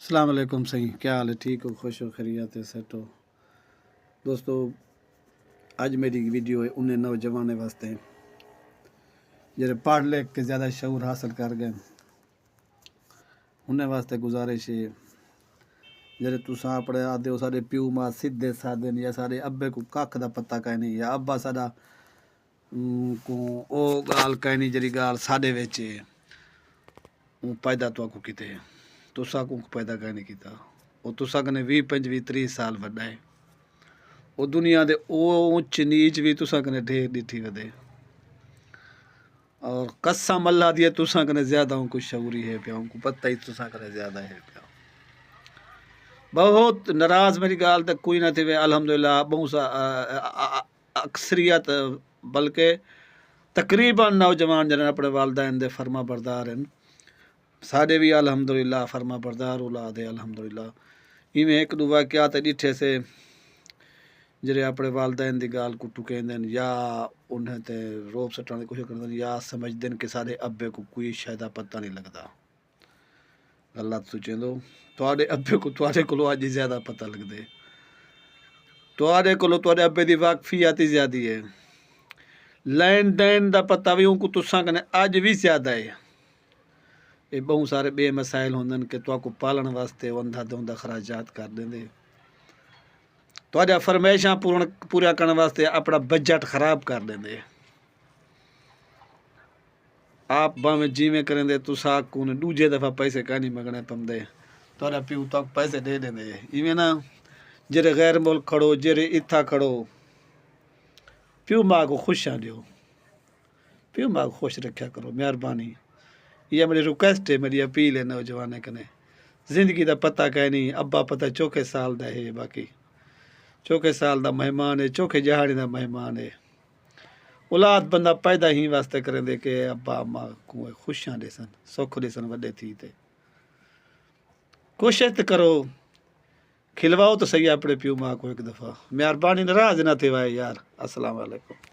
السلام علیکم سی کیا حال ہے؟ ٹھیک ہو؟ خوش ہو؟ خیریت ہے؟ سیٹ ہو؟ دوستو اج میری ویڈیو ہے انہیں نوجوانوں واسطے جڑے پڑھ لکھ کے زیادہ شعور حاصل کر گئے انہیں واسطے گزارش ہے جڑے تساں اپنے آدھے ہو سارے پیو ماں سیدھے سادے یا سارے ابے کو کھ دا پتہ کہیں نہیں یا ابا ساڈا کو او گال کہیں نہیں جڑی گال ساڈے وچ ہے پیدا تو کو کیتے تساں کو پیدا کہیں نہیں کیتا وہ تساں کنے 20-25-30 سال وڈا ہے وہ دنیا دے اونچ نیچ بھی تساں کنے ڈھیر ڈٹھی ودے اور قسم اللہ دی تساں کنے زیادہ ان کو شعوری ہے پیا ان کو پتہ ہی تساں کنے زیادہ ہے پیا بہت ناراض میری گال تک کوئی نہ تھی الحمدللہ بہت اکثریت بلکہ تقریباً نوجوان جنہیں اپنے والدین دے فرما بردار ہیں ساڈے بھی الحمدللہ فرما بردار اولاد ہے الحمدللہ ایویں ایک دو واقعات ڈٹھے سے جڑے اپنے والدین دی گال کو ٹکیندے یا انہیں تے روب سٹان دی کوشش کردے یا سمجھدے کہ سارے ابے کو کوئی شاید پتہ نہیں لگتا غلط سوچیں دو تواڈے ابے کو تواڈے کولوں اج زیادہ پتہ لگدے تواڈے کولوں تواڈے ابے دی واقفیت زیادہ ہے لین دین دا پتہ بھی ان کو تساں کنے اج بھی زیادہ ہے یہ بہت سارے بے مسائل ہوندن کہ تو کو پالن واسطے وندھا دوندا خراجات کر دیندے تواڈا فرمائشاں پورا کرنے واسطے اپنا بجٹ خراب کر دیندے آپ باویں جیویں کریں دے تساں کو نے دوجے دفعہ پیسے کہیں نہیں منگنے پندے تواڈا پیو تک پیسے دے دیندے ایویں نا جڑے غیر ملک کھڑو جڑے اتھا کھڑو پیو ماں کو خوشاں دیو پیو ماں کو خوش رکھیا کرو مہربانی یہ میری ریکویسٹ ہے میری اپیل ہے نوجوان کنے زندگی دا پتہ کہیں نہیں ابا پتہ چوکھے سال دا ہے باقی چوکھے سال دا مہمان ہے چوکھے جہاڑی دا مہمان ہے اولاد بندہ پیدا ہی واسطے کریں دے کہ ابا ماں کو خوشیاں دے سن سکھ دے سن وڈے تھی تے کوشش کرو کھلواؤ تو صحیح اپنے پیو ماں کو ایک دفعہ مہربانی ناراض نہ تھے بھائی یار السلام علیکم